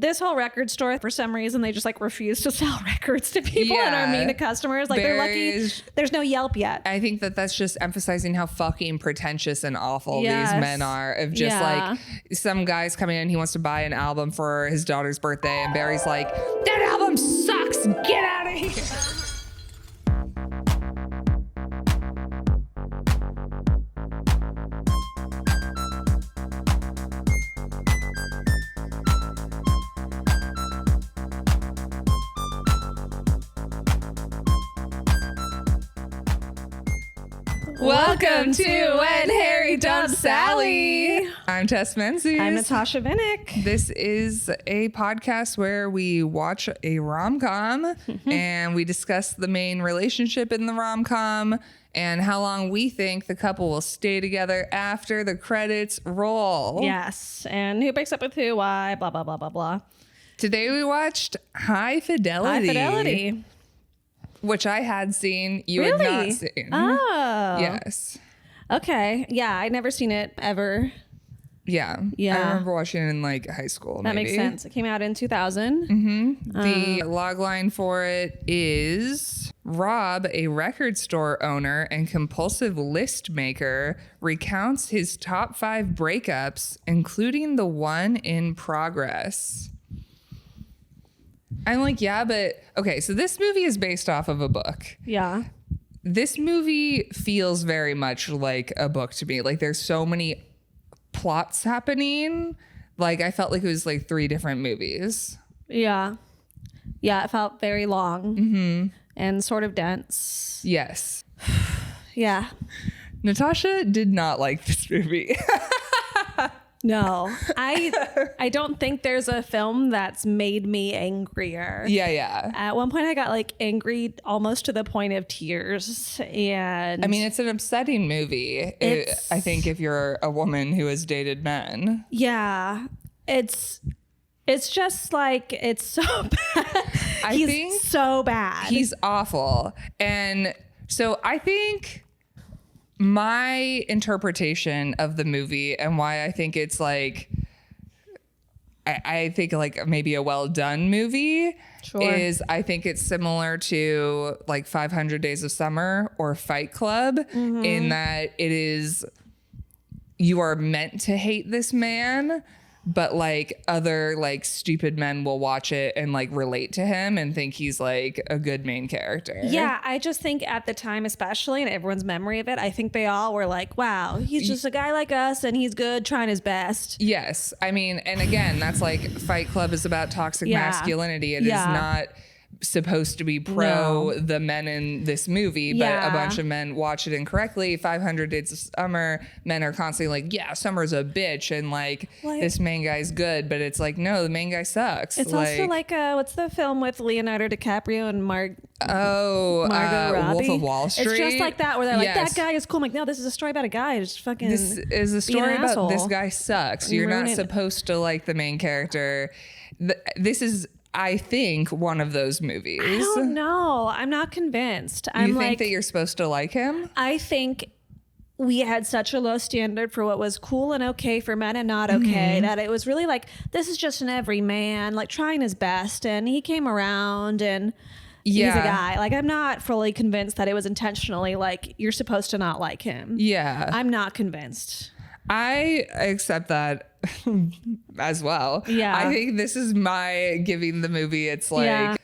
this whole record store, for some reason, they just like refuse to sell records to people and are mean to customers. Like they're lucky there's no Yelp yet. I think that's just emphasizing how fucking pretentious and awful these men are. Of just like some guy's coming in, he wants to buy an album for his daughter's birthday, and Barry's like, that album sucks. Get out of here. Welcome to When Harry Dumps Sally. I'm Tess Menzies. I'm Natasha Vinnick. This is a podcast where we watch a rom-com and we discuss the main relationship in the rom-com and how long we think the couple will stay together after the credits roll. Yes, and who breaks up with who, why, blah, blah, blah, blah, blah. Today we watched High Fidelity. High Fidelity. Which I had seen, you really? had not seen. Oh. Yes. Okay. Yeah, I'd never seen it ever. Yeah. I remember watching it in like high school. That makes sense. It came out in 2000. Mm-hmm. The log line for it is: Rob, a record store owner and compulsive list maker, recounts his top 5 breakups, including the one in progress. I'm like, yeah, but okay, so this movie is based off of a book. Yeah. This movie feels very much like a book to me. Like there's so many plots happening. Like I felt like it was like 3 different movies. Yeah. Yeah, it felt very long and sort of dense. Yes. Yeah. Natasha did not like this movie. No, I don't think there's a film that's made me angrier. Yeah. At one point I got like angry almost to the point of tears. And I mean, it's an upsetting movie. I think if you're a woman who has dated men. Yeah. It's just like, it's so bad. He's so bad. He's awful. And so I think my interpretation of the movie and why I think it's like, I think like maybe a well done movie is I think it's similar to like 500 Days of Summer or Fight Club in that it is, you are meant to hate this man, but like other like stupid men will watch it and like relate to him and think he's like a good main character. Yeah, I just think at the time, especially in everyone's memory of it, I think they all were like, wow, he's just a guy like us and he's good, trying his best. Yes. I mean, and again, that's like Fight Club is about toxic masculinity. It is not supposed to be pro the men in this movie, but a bunch of men watch it incorrectly. 500 Days of Summer, men are constantly like, yeah, Summer's a bitch and like this main guy's good, but it's like, no, the main guy sucks. It's like, also like what's the film with Leonardo DiCaprio and Margot Robbie? Wolf of Wall Street. It's just like that, where they're like, that guy is cool. I'm like, no, this is a story about a guy just fucking. This is a story about asshole. This guy sucks. You're not supposed to like the main character. This is, I think, one of those movies. I don't know. I'm not convinced. You think that you're supposed to like him? I think we had such a low standard for what was cool and okay for men and not okay that it was really like, this is just an everyman, like trying his best, and he came around and he's a guy. Like, I'm not fully convinced that it was intentionally like you're supposed to not like him. Yeah. I'm not convinced. I accept that as well. Yeah. I think this is my giving the movie. It's like,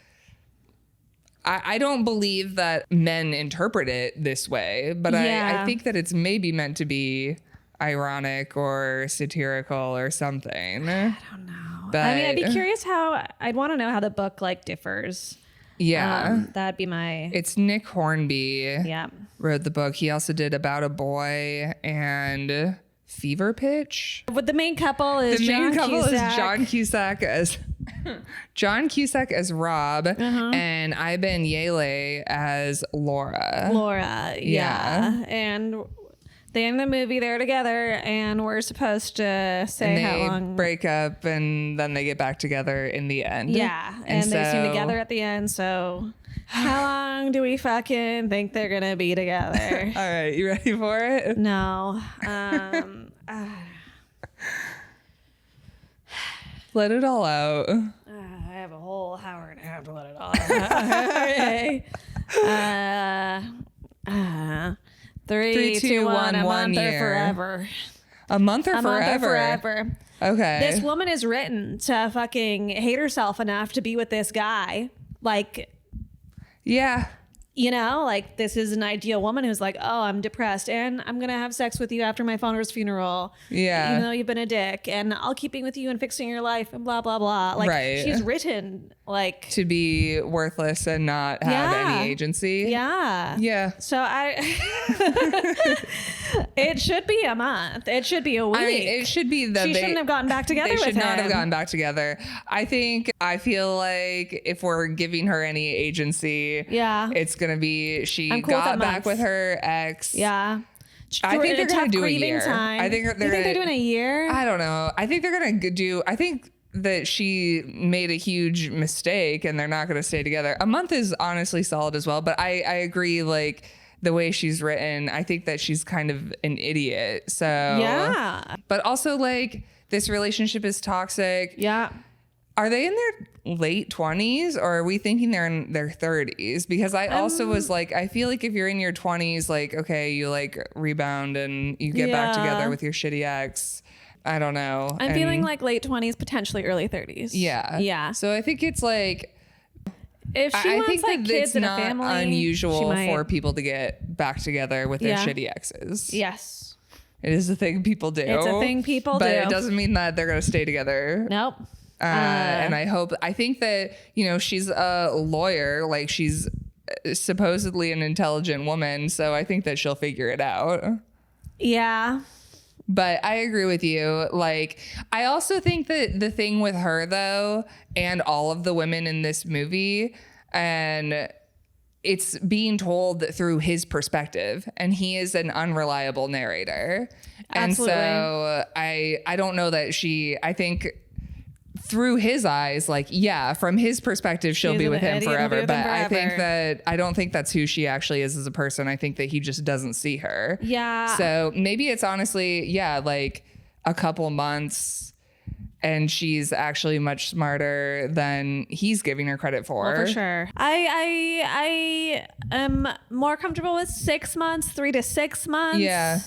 I don't believe that men interpret it this way, but I think that it's maybe meant to be ironic or satirical or something. I don't know. But I mean, I'd be curious I'd want to know how the book like differs. Yeah. That'd be my... It's Nick Hornby. Yeah. Wrote the book. He also did About a Boy and Fever Pitch. But the main couple is John Cusack John Cusack as Rob and Iben Yale as Laura. Yeah. And they end the movie, they're together, and we're supposed to say how long. They break up and then they get back together in the end. Yeah. And they seem together at the end, so how long do we fucking think they're gonna be together? All right, you ready for it? let it all out. I have a whole hour and a half to let it all out. Okay. 3, 2, 1. A month year. or forever. A month or a forever? Month or forever. Okay. This woman is written to fucking hate herself enough to be with this guy. Like, yeah. You know, like, this is an ideal woman who's like, oh, I'm depressed and I'm going to have sex with you after my father's funeral. Yeah. Even though you've been a dick, and I'll keep being with you and fixing your life and blah, blah, blah. Like, right. She's written, like, to be worthless and not have any agency. Yeah. Yeah. So it should be a month. It should be a week. It should be she shouldn't have gotten back together with him. They should not have gotten back together. I feel like if we're giving her any agency, it's going to be she got back with her ex. Yeah. I think they're going to do a year. I think they're doing a year? I don't know. I think they're going to do, I think that she made a huge mistake and they're not going to stay together. A month is honestly solid as well, but I agree, like, the way she's written, I think that she's kind of an idiot. So yeah. But also, like, this relationship is toxic. Yeah. Are they in their late 20s or are we thinking they're in their 30s? Because I also was like, I feel like if you're in your 20s, like, okay, you like rebound and you get back together with your shitty ex. I don't know. I'm feeling like late 20s, potentially early 30s. Yeah. Yeah. So I think it's like, if she wants, think like, that kids it's and not a family, unusual for people to get back together with their shitty exes. Yes. It is a thing people do. It's a thing people do. But it doesn't mean that they're going to stay together. Nope. And I think that, you know, she's a lawyer, like she's supposedly an intelligent woman. So I think that she'll figure it out. Yeah. But I agree with you. Like, I also think that the thing with her, though, and all of the women in this movie, and it's being told through his perspective, and he is an unreliable narrator. Absolutely. And so I don't know that I think through his eyes, like, yeah, from his perspective, she'll be with him forever. But I don't think that's who she actually is as a person. I think that he just doesn't see her. Yeah. So maybe it's honestly, like a couple months and she's actually much smarter than he's giving her credit for. Well, for sure. I am more comfortable with 6 months, 3 to 6 months. Yeah.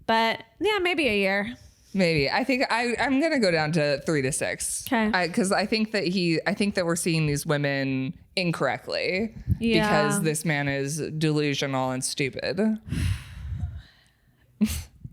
But yeah, maybe a year. Maybe. I think I'm going to go down to 3 to 6. Okay. Because I think that we're seeing these women incorrectly. Yeah. Because this man is delusional and stupid.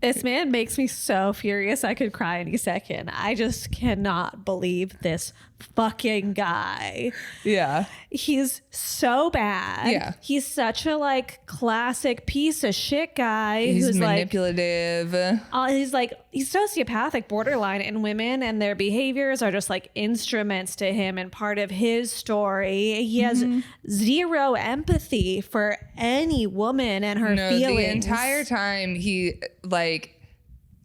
This man makes me so furious. I could cry any second. I just cannot believe this fucking guy. Yeah. He's so bad. Yeah. He's such a like classic piece of shit guy. He's manipulative. He's sociopathic borderline, and women and their behaviors are just like instruments to him and part of his story. He has zero empathy for any woman and her feelings. The entire time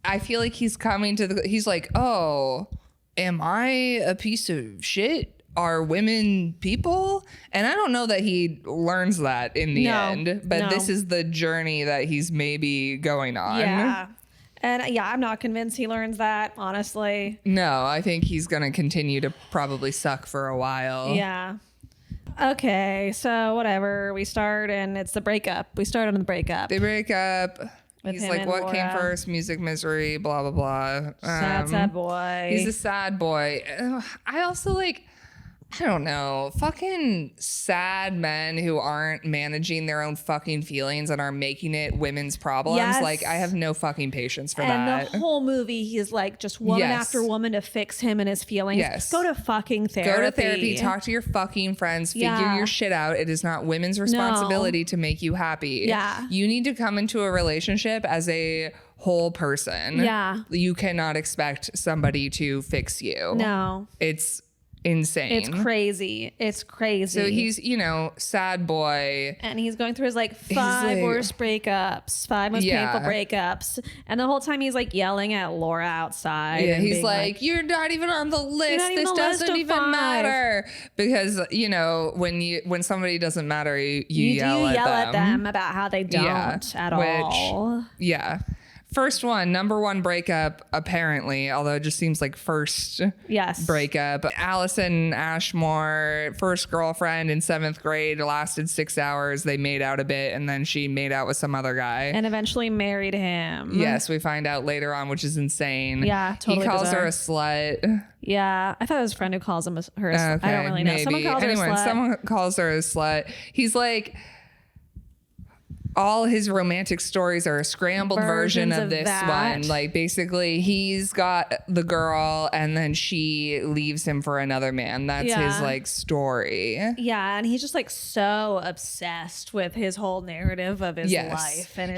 I feel like he's coming to he's like, oh, am I a piece of shit? Are women people? And I don't know that he learns that in the end, but this is the journey that he's maybe going on. Yeah. And yeah, I'm not convinced he learns that, honestly. No, I think he's going to continue to probably suck for a while. Yeah. Okay, so whatever. We start and it's the breakup. We start on the breakup. They break up. He's like, what Laura. came first? Music, misery, blah, blah, blah. Sad boy. He's a sad boy. I also I don't know, fucking sad men who aren't managing their own fucking feelings and are making it women's problems. Yes. Like, I have no fucking patience for that. And the whole movie, he's like just woman after woman to fix him and his feelings. Yes. Go to fucking therapy. Go to therapy. Talk to your fucking friends. Figure your shit out. It is not women's responsibility to make you happy. Yeah. You need to come into a relationship as a whole person. Yeah. You cannot expect somebody to fix you. No. It's insane. It's crazy. It's crazy. So he's, sad boy. And he's going through his 5 worst breakups, 5 most painful breakups. And the whole time he's like yelling at Laura outside. Yeah, he's like, you're not even on the list. This doesn't even matter. Because, when somebody doesn't matter, you yell at them about how they don't at all. Yeah. First one, number one breakup, apparently, although it just seems like first breakup. Allison Ashmore, first girlfriend in 7th grade, lasted 6 hours. They made out a bit, and then she made out with some other guy. And eventually married him. Yes, we find out later on, which is insane. Yeah, totally He calls bizarre. her a slut. Yeah, I thought it was a friend who calls him her. Okay, I don't really know. maybe. Someone calls her a slut. Someone calls her a slut. He's like, all his romantic stories are a scrambled version of this one. Like, basically, he's got the girl and then she leaves him for another man. That's his like story. Yeah, and he's just like so obsessed with his whole narrative of his life. And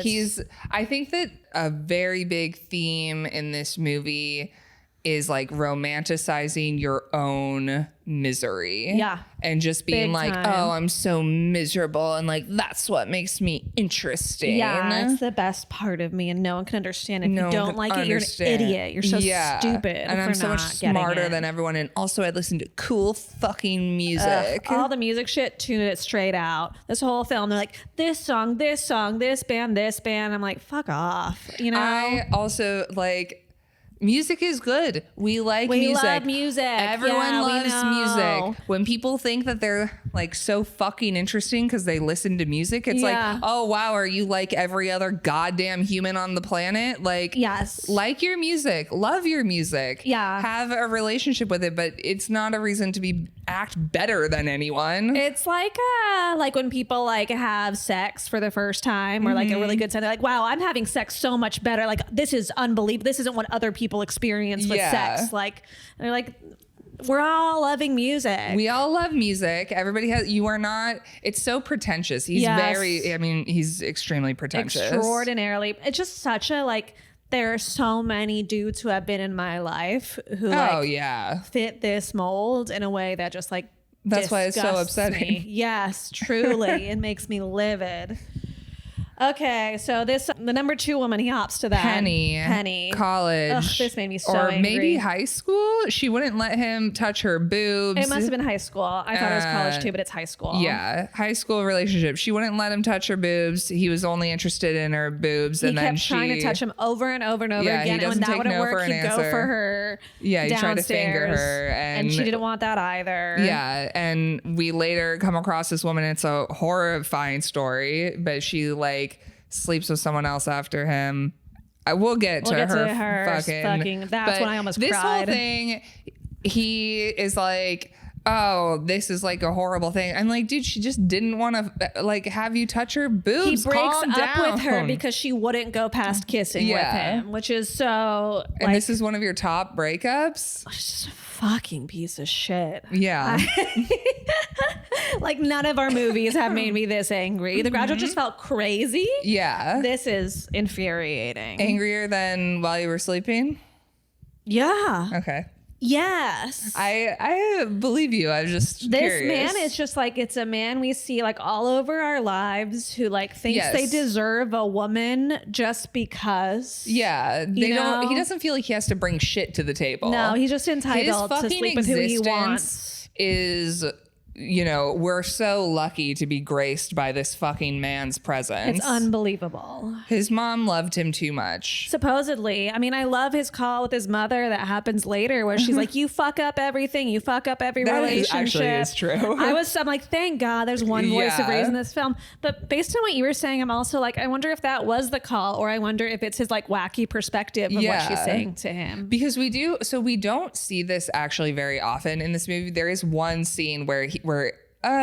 I think that a very big theme in this movie is like romanticizing your own misery. Yeah. And just being like, oh, I'm so miserable. And like, that's what makes me interesting. Yeah, it's the best part of me. And no one can understand. If you don't like it, you're an idiot. You're so stupid. And I'm so much smarter than everyone. And also, I listen to cool fucking music. All the music shit, tune it straight out. This whole film, they're like, this song, this band, this band. I'm like, fuck off. You know? I also like... Music is good. We like music. We love music. Everyone loves music. When people think that they're like so fucking interesting because they listen to music, it's like, oh wow, are you like every other goddamn human on the planet? Like, like your music, love your music, have a relationship with it, but it's not a reason to act better than anyone. It's like when people like have sex for the first time or like a really good time. They're like, wow, I'm having sex so much better. Like, this is unbelievable. This isn't what other people experience with sex. Like, they're like, we're all loving music. We all love music. Everybody has. You are not. It's so pretentious. He's very. I mean, he's extremely pretentious. Extraordinarily. It's just such a like. There are so many dudes who have been in my life who fit this mold in a way that just like that's why it's so upsetting. Me. Yes, truly, it makes me livid. Okay, so the number 2 woman, he hops to that. Penny. College. Ugh, this made me so angry. Or maybe high school? She wouldn't let him touch her boobs. It must have been high school. I thought it was college too, but it's high school. Yeah, high school relationship. She wouldn't let him touch her boobs. He was only interested in her boobs. And then she kept trying to touch him over and over and over again. And when that wouldn't work, he'd go for her he downstairs, tried to finger her. And she didn't want that either. Yeah, and we later come across this woman. It's a horrifying story, but she like... sleeps with someone else after him. We'll get to her fucking. That's when I almost cried. This whole thing, he is like, oh, this is like a horrible thing. I'm like, dude, she just didn't want to like have you touch her boobs. He breaks up with her because she wouldn't go past kissing with him, which is so. And like, this is one of your top breakups. It's just a fucking piece of shit. Yeah. Like none of our movies have made me this angry. The Graduate just felt crazy. Yeah. This is infuriating. Angrier than while you were sleeping? Yeah. Okay. Yes. I believe you. I was just curious. Man is just like, it's a man we see like all over our lives who like thinks they deserve a woman just because. Yeah. He doesn't feel like he has to bring shit to the table. No, he's just entitled to sleep with who he wants. We're so lucky to be graced by this fucking man's presence. It's unbelievable. His mom loved him too much. Supposedly. I mean, I love his call with his mother that happens later where she's like, you fuck up everything. You fuck up every relationship. Actually is true. I'm like, thank God there's one voice of reason in this film. But based on what you were saying, I'm also like, I wonder if that was the call or I wonder if it's his like wacky perspective of what she's saying to him. Because we don't see this actually very often in this movie. There is one scene where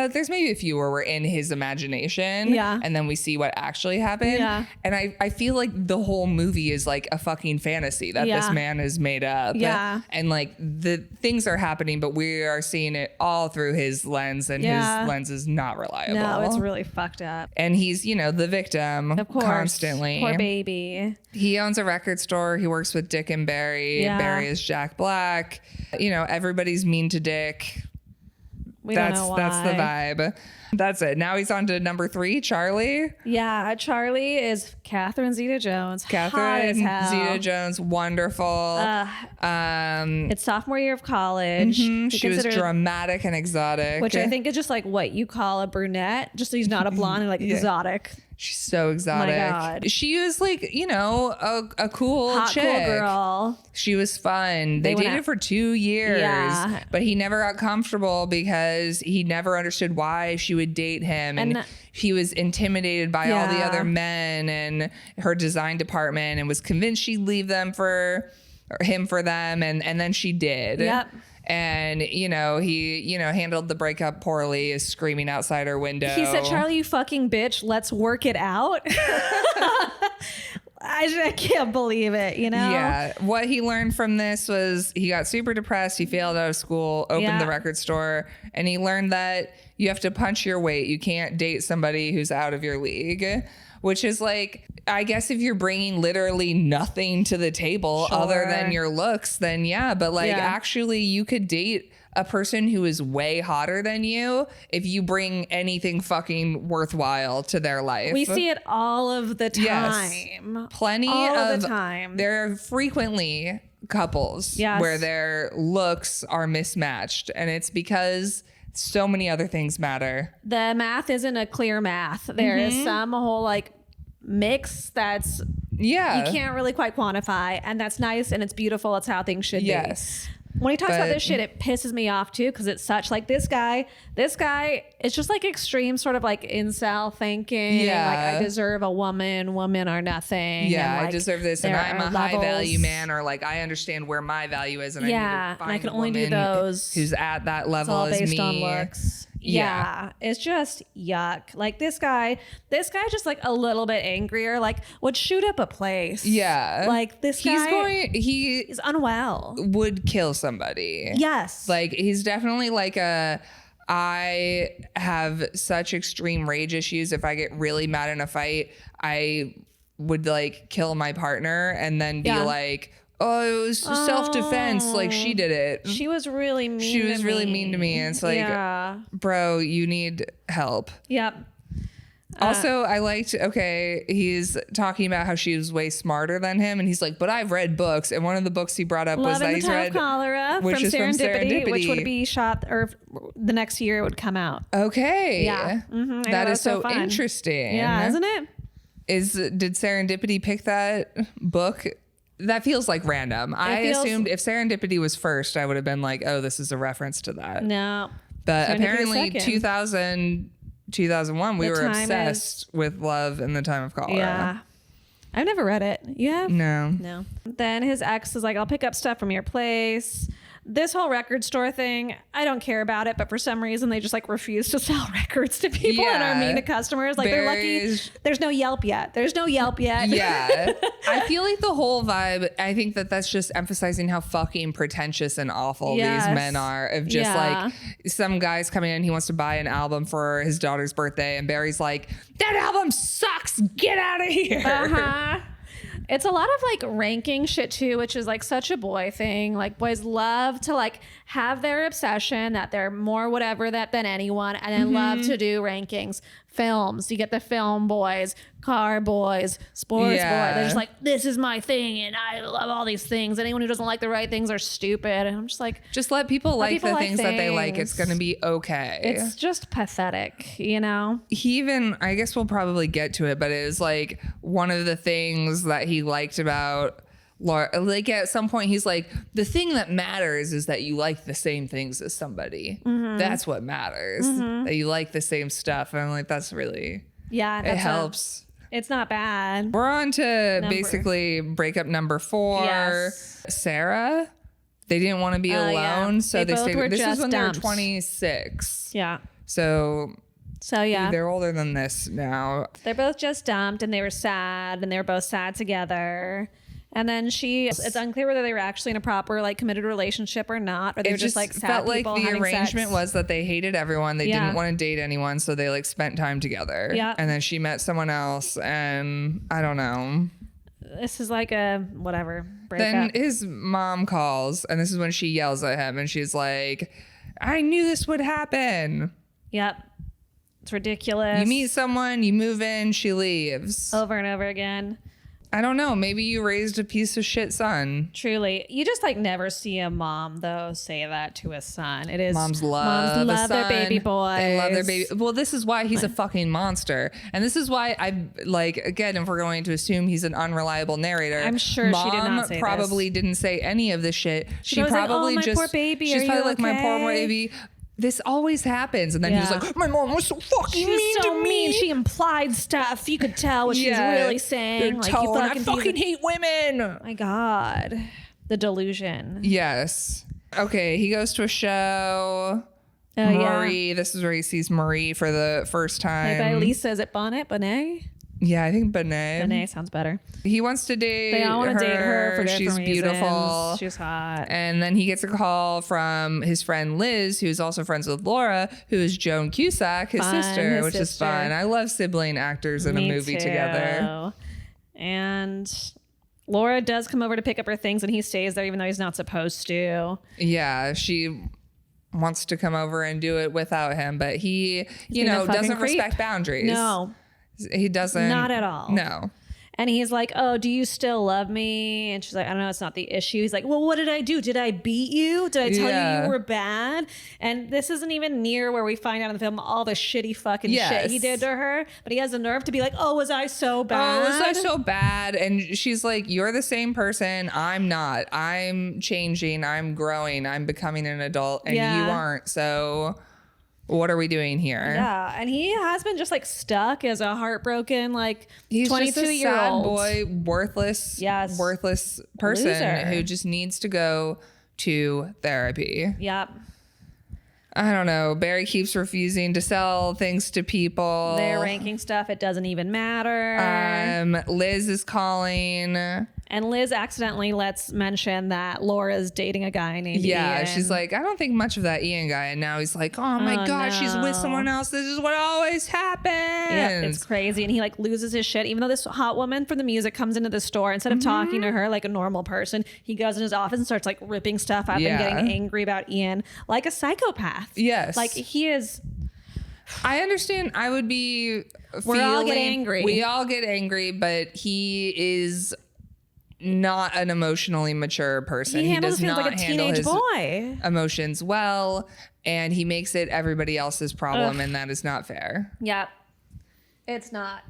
there's maybe a few where we're in his imagination and then we see what actually happened. Yeah. And I feel like the whole movie is like a fucking fantasy that this man has made up. Yeah. And like the things are happening, but we are seeing it all through his lens and his lens is not reliable. No, it's really fucked up. And he's, the victim of course. Constantly. Poor baby. He owns a record store. He works with Dick and Barry. Yeah. Barry is Jack Black. Everybody's mean to Dick. That's the vibe. That's it. Now he's on to number 3, Charlie. Yeah, Charlie is Catherine Zeta-Jones. Catherine Zeta-Jones, wonderful. It's sophomore year of college. She was dramatic and exotic. Which I think is just like what you call a brunette. Just so he's not a blonde, like exotic. She's so exotic. My God. She was like, a cool Hot, chick. cool girl. She was fun. They dated for 2 years, but he never got comfortable because he never understood why she would date him. And he was intimidated by all the other men and her design department and was convinced she'd leave them for him for them. And then she did. Yep. And, he, handled the breakup poorly, is screaming outside her window. He said, Charlie, you fucking bitch, let's work it out. I can't believe it, Yeah. What he learned from this was he got super depressed. He failed out of school, opened the record store, and he learned that you have to punch your weight. You can't date somebody who's out of your league, which is like, I guess if you're bringing literally nothing to the table other than your looks, then but actually you could date a person who is way hotter than you if you bring anything fucking worthwhile to their life. We see it all of the time. Yes. Plenty of the time. There are frequently couples where their looks are mismatched, and it's because so many other things matter. The math isn't a clear math. There is some whole mix that's you can't really quite quantify, and that's nice and it's beautiful. It's how things should be. When he talks about this shit, it pisses me off too, because it's such this guy, it's just extreme sort of incel thinking. I deserve a woman are nothing. Yeah, I deserve this, and I'm a high value man, or I understand where my value is, and I need to find I can a only do those who's at that level all as based me. on looks. Yeah, it's just yuck. This guy just a little bit angrier, would shoot up a place. Yeah. This guy, he's unwell. Would kill somebody. Yes. He's definitely I have such extreme rage issues. If I get really mad in a fight, I would kill my partner and then be oh, it was self-defense. She did it. She was really mean. She was really mean to me. And it's bro, you need help. Yep. Also, I liked, he's talking about how she was way smarter than him. And he's like, but I've read books. And one of the books he brought up was that he's read Cholera from Serendipity, which would be shot, or the next year it would come out. Okay. Yeah. That is so interesting. Yeah, isn't it? Did Serendipity pick that book? That feels random. I assumed if Serendipity was first, I would have been oh, this is a reference to that. No. But apparently 2001, we were obsessed with Love in the Time of Cholera. Yeah. I've never read it. You have? No. Then his ex is I'll pick up stuff from your place. This whole record store thing, I don't care about it, but for some reason they just refuse to sell records to people and are mean to customers. They're lucky there's no Yelp yet. Yeah. I feel the whole vibe, I think that's just emphasizing how fucking pretentious and awful these men are. Of just some guy's coming in, he wants to buy an album for his daughter's birthday, and Barry's like, that album sucks, get out of here. It's a lot of ranking shit too, which is such a boy thing. Boys love to have their obsession that they're more whatever than anyone, and then love to do rankings. Films, you get the film boys, car boys, sports boys. They're just this is my thing, and I love all these things. Anyone who doesn't like the right things are stupid. And I'm just just let people like the things that they like. It's gonna be okay. It's just pathetic, He even, I guess we'll probably get to it, but it was one of the things that he liked about Laura. At some point he's the thing that matters is that you like the same things as somebody. That's what matters. That you like the same stuff. And I'm that's really, it helps. It's not bad. We're on to basically breakup number 4. Yes. Sarah, they didn't want to be alone, so they stayed. This is when dumped. they were 26. Yeah. So yeah, they're older than this now. They're both just dumped, and they were sad, and they were both sad together. And then it's unclear whether they were actually in a proper committed relationship or not, or they were just sad felt people the having arrangement sex. was that they hated everyone. They didn't want to date anyone, so they spent time together. Yeah. And then she met someone else, and I don't know. This is a whatever breakup. Then his mom calls, and this is when she yells at him, and she's like, "I knew this would happen." Yep. It's ridiculous. You meet someone, you move in, she leaves. Over and over again. I don't know. Maybe you raised a piece of shit son. Truly. You just like never see a mom though say that to a son. It is Moms love their baby boys. They love their baby. Well, this is why he's a fucking monster. And this is why I like, again, if we're going to assume he's an unreliable narrator, I'm sure she did not say probably didn't say any of this shit. She probably like, oh, my just poor baby. She's Are probably you like, okay? my poor baby. This always happens. And then he's like, my mom was so fucking mean to me. She implied stuff. You could tell what she was really saying. Like, I fucking hate women. Oh my God. The delusion. Yes. Okay, he goes to a show. Marie. This is where he sees Marie for the first time. Played by Lisa. Is it Bonnet? Yeah, I think Bonnet. Bonnet sounds better. He wants to date her. They all want to date her for different She's beautiful. reasons. She's hot. And then he gets a call from his friend Liz, who's also friends with Laura, who is Joan Cusack, his sister, which is fun. I love sibling actors in a movie together. And Laura does come over to pick up her things, and he stays there even though he's not supposed to. Yeah, she wants to come over and do it without him, but he, doesn't respect boundaries. No. He doesn't. Not at all. No. And he's like, oh, do you still love me? And she's like, I don't know, it's not the issue. He's like, well, what did I do? Did I beat you? Did I tell you you were bad? And this isn't even near where we find out in the film all the shitty fucking shit he did to her. But he has the nerve to be like, oh, was I so bad? Oh, was I so bad? And she's like, you're the same person. I'm not. I'm changing. I'm growing. I'm becoming an adult. And you aren't. So what are we doing here? Yeah, and he has been just like stuck as a heartbroken, like he's 22-year-old boy, worthless person who just needs to go to therapy. Yep. I don't know. Barry keeps refusing to sell things to people. They're ranking stuff. It doesn't even matter. Liz is calling. And Liz accidentally lets mention that Laura's dating a guy named Ian. She's like, I don't think much of that Ian guy. And now he's like, oh my God, she's with someone else. This is what always happens. Yeah, it's crazy. And he like loses his shit. Even though this hot woman from the music comes into the store, instead of talking to her like a normal person, he goes in his office and starts like ripping stuff up and getting angry about Ian like a psychopath. Yes. Like he is. I understand. I would be We all get angry. We all get angry, but he is not an emotionally mature person. He does not like a teenage boy. Emotions well, and he makes it everybody else's problem, and that is not fair. Yeah, it's not.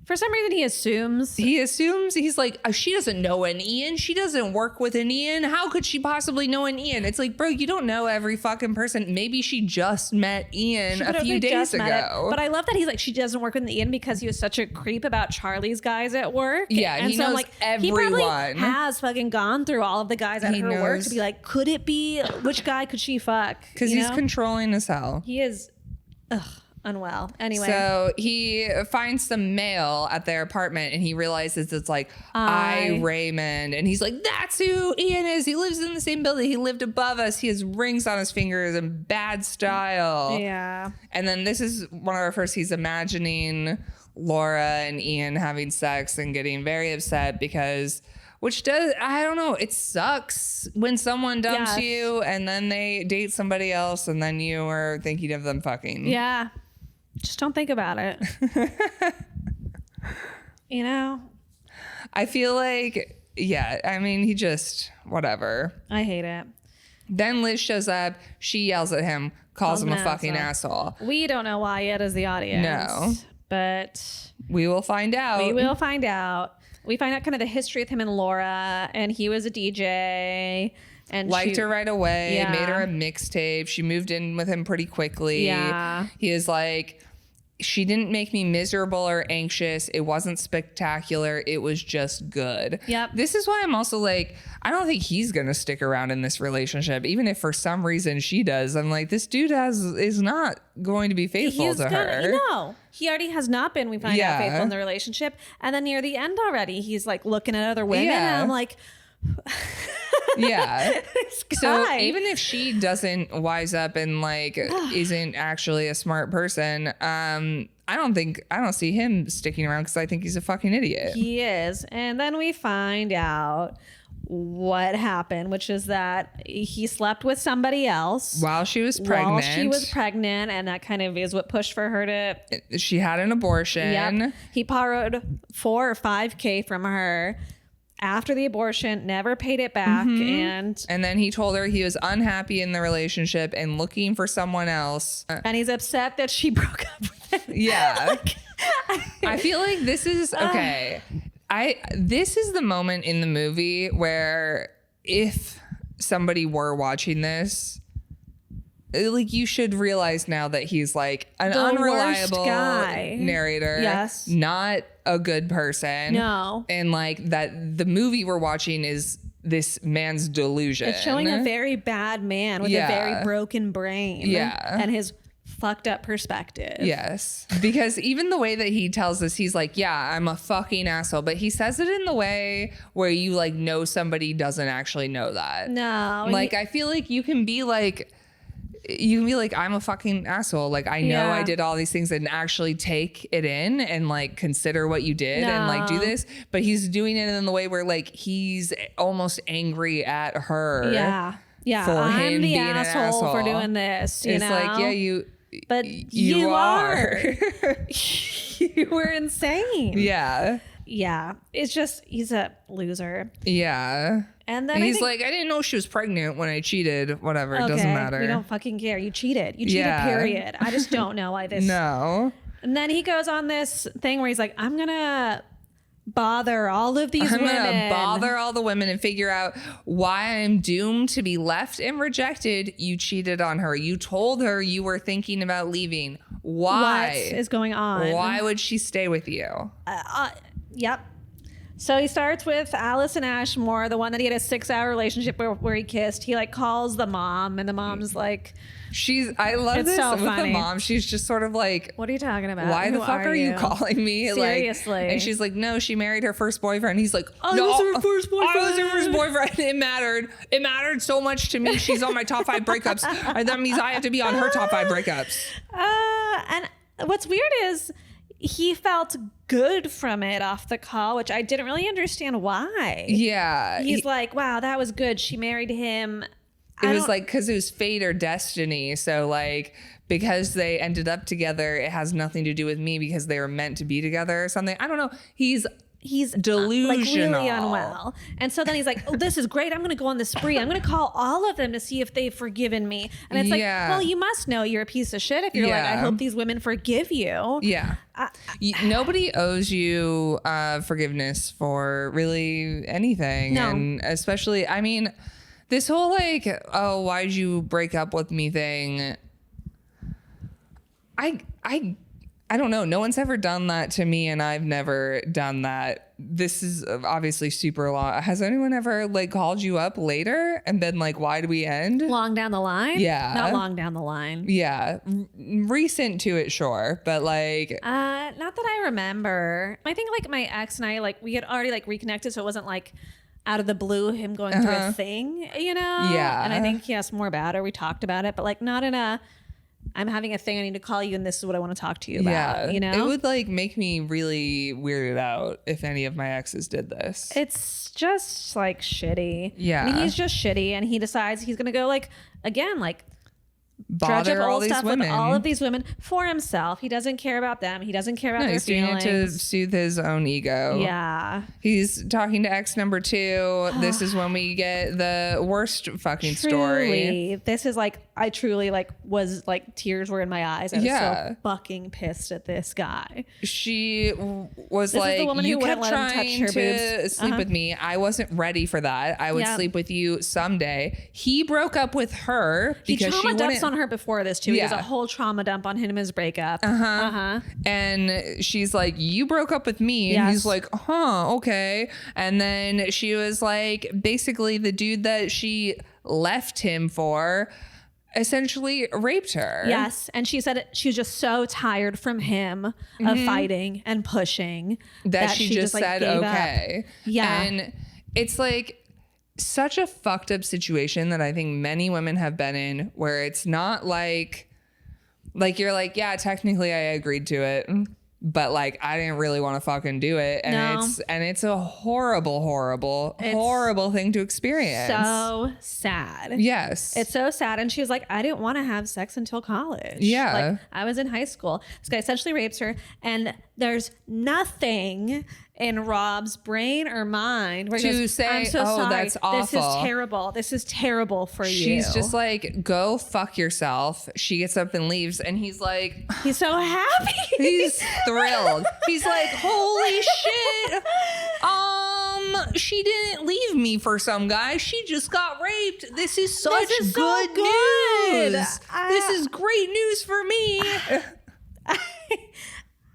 For some reason, he assumes. He's like, she doesn't know an Ian. She doesn't work with an Ian. How could she possibly know an Ian? It's like, bro, you don't know every fucking person. Maybe she just met Ian a few days ago. But I love that he's like, she doesn't work with Ian because he was such a creep about Charlie's guys at work. Yeah, and he knows everyone. He probably has fucking gone through all of the guys at her work to be like, could it be, which guy could she fuck? Because he's controlling as hell. He is, unwell. Anyway. So he finds some mail at their apartment and he realizes it's like, I Raymond. And he's like, that's who Ian is. He lives in the same building. He lived above us. He has rings on his fingers in bad style. Yeah. And then this is one of our first, he's imagining Laura and Ian having sex and getting very upset because, which does, I don't know, it sucks when someone dumps you and then they date somebody else and then you are thinking of them fucking. Yeah. Just don't think about it. I feel like, I mean, he just, whatever. I hate it. Then Liz shows up. She yells at him, calls him a fucking asshole. We don't know why yet as the audience. No. But we will find out. We find out kind of the history of him and Laura. And he was a DJ. And liked her right away, made her a mixtape. She moved in with him pretty quickly. Yeah. He is like, she didn't make me miserable or anxious. It wasn't spectacular. It was just good. Yep. This is why I'm also like, I don't think he's going to stick around in this relationship. Even if for some reason she does. I'm like, this dude is not going to be faithful to her. No, he already has not been. We find out faithful in the relationship. And then near the end already, he's like looking at other women. And I'm like... Yeah. So even if she doesn't wise up and like isn't actually a smart person, I don't see him sticking around because I think he's a fucking idiot. He is. And then we find out what happened, which is that he slept with somebody else while she was pregnant. And that kind of is what pushed for her to... She had an abortion. Yep. He borrowed $4,000 or $5,000 from her after the abortion, never paid it back. And then he told her he was unhappy in the relationship and looking for someone else. And he's upset that she broke up with him. Yeah. I feel like this is okay. This is the moment in the movie where if somebody were watching this, like, you should realize now that he's like an unreliable guy, narrator. Yes. Not a good person. No. And like that the movie we're watching is this man's delusion. It's showing a very bad man with a very broken brain. Yeah. And his fucked up perspective. Yes. Because even the way that he tells us, he's like, yeah, I'm a fucking asshole. But he says it in the way where you like know somebody doesn't actually know that. No. Like, I feel like you can be like, I'm a fucking asshole. Like, I know I did all these things and actually take it in and like consider what you did and like do this. But he's doing it in the way where like he's almost angry at her. Yeah. Yeah. For I'm him the being asshole for doing this. You it's know? like, yeah, but you are. You were insane. Yeah. Yeah. It's just, he's a loser. Yeah. And then he's like, I didn't know she was pregnant when I cheated. Whatever. Okay, it doesn't matter. We don't fucking care. You cheated. You cheated, period. I just don't know why this. No. And then he goes on this thing where he's like, I'm going to bother all of these women. I'm gonna bother all the women and figure out why I'm doomed to be left and rejected. You cheated on her. You told her you were thinking about leaving. Why? What is going on? Why would she stay with you? Yep. So he starts with Allison Ashmore, the one that he had a 6-hour relationship where he kissed. He like calls the mom, and the mom's like, I love it's this so with funny. the mom. She's just sort of like, what are you talking about? Why the fuck are you calling me? Seriously. Like, and she's like, no, she married her first boyfriend. He's like, I no, was her first boyfriend. I was her first boyfriend. It mattered. It mattered so much to me. She's on my top 5 breakups. And that means I have to be on her top 5 breakups. And what's weird is he felt good from it off the call, which I didn't really understand why. Yeah. He's like, wow, that was good. She married him. It was like, because it was fate or destiny. So like, because they ended up together, it has nothing to do with me because they were meant to be together or something. I don't know. He's delusional. Like really unwell. And so then he's like, oh, this is great. I'm going to go on the spree. I'm going to call all of them to see if they've forgiven me. And it's like, well, you must know you're a piece of shit if you're like, I hope these women forgive you. Yeah. Nobody owes you forgiveness for really anything. No. And especially, I mean, this whole like, oh, why'd you break up with me thing? I don't know. No one's ever done that to me, and I've never done that. This is obviously super long. Has anyone ever like called you up later and been like, why do we end? Long down the line? Yeah. Not long down the line. Yeah. Recent to it, sure. But like... not that I remember. I think like my ex and I, like we had already like reconnected, so it wasn't like out of the blue him going through a thing, you know? Yeah. And I think he asked more about it. We talked about it, but like not in a... I'm having a thing, I need to call you and this is what I want to talk to you about, you know? It would like make me really weirded out if any of my exes did this. It's just like shitty. Yeah. I mean, he's just shitty and he decides he's going to go like, again, like dredge up Bother all old these stuff women. with all of these women for himself. He doesn't care about them. He doesn't care about their He's doing feelings. it to soothe his own ego. Yeah. He's talking to ex number 2. This is when we get the worst fucking story. This is like, I truly like was like tears were in my eyes. I was so fucking pissed at this guy. She was This is the like, woman you who kept wouldn't let him touch trying her to boobs. sleep with me. I wasn't ready for that. I would sleep with you someday. He broke up with her because he she trauma dumps wouldn't. on her before this too. He does a whole trauma dump on him and his breakup. And she's like, you broke up with me. And he's like, huh, okay. And then she was like, basically the dude that she left him for essentially raped her. Yes. And she said she was just so tired from him of fighting and pushing that she just like, said, gave okay. up. Yeah. And it's like such a fucked up situation that I think many women have been in where it's not like you're like, yeah, technically I agreed to it. but like I didn't really want to fucking do it, and it's a horrible thing to experience. So sad. Yes, it's so sad. And she was like, I didn't want to have sex until college. Yeah, like I was in high school. This guy essentially rapes her, and there's nothing in Rob's brain or mind where he goes, I'm so sorry. That's awful. This is terrible. This is terrible for you. She's just like, go fuck yourself. She gets up and leaves, and he's like, he's so happy. He's thrilled. He's like, holy shit. She didn't leave me for some guy. She just got raped. This is such good news. This is great news for me.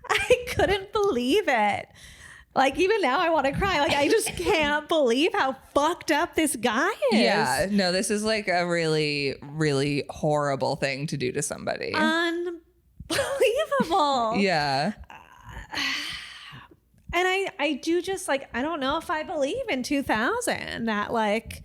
I couldn't believe it. Like, even now I want to cry. Like, I just can't believe how fucked up this guy is. Yeah. No, this is like a really, really horrible thing to do to somebody. Unbelievable. Yeah. And I do just like, I don't know if I believe in 2000 that like.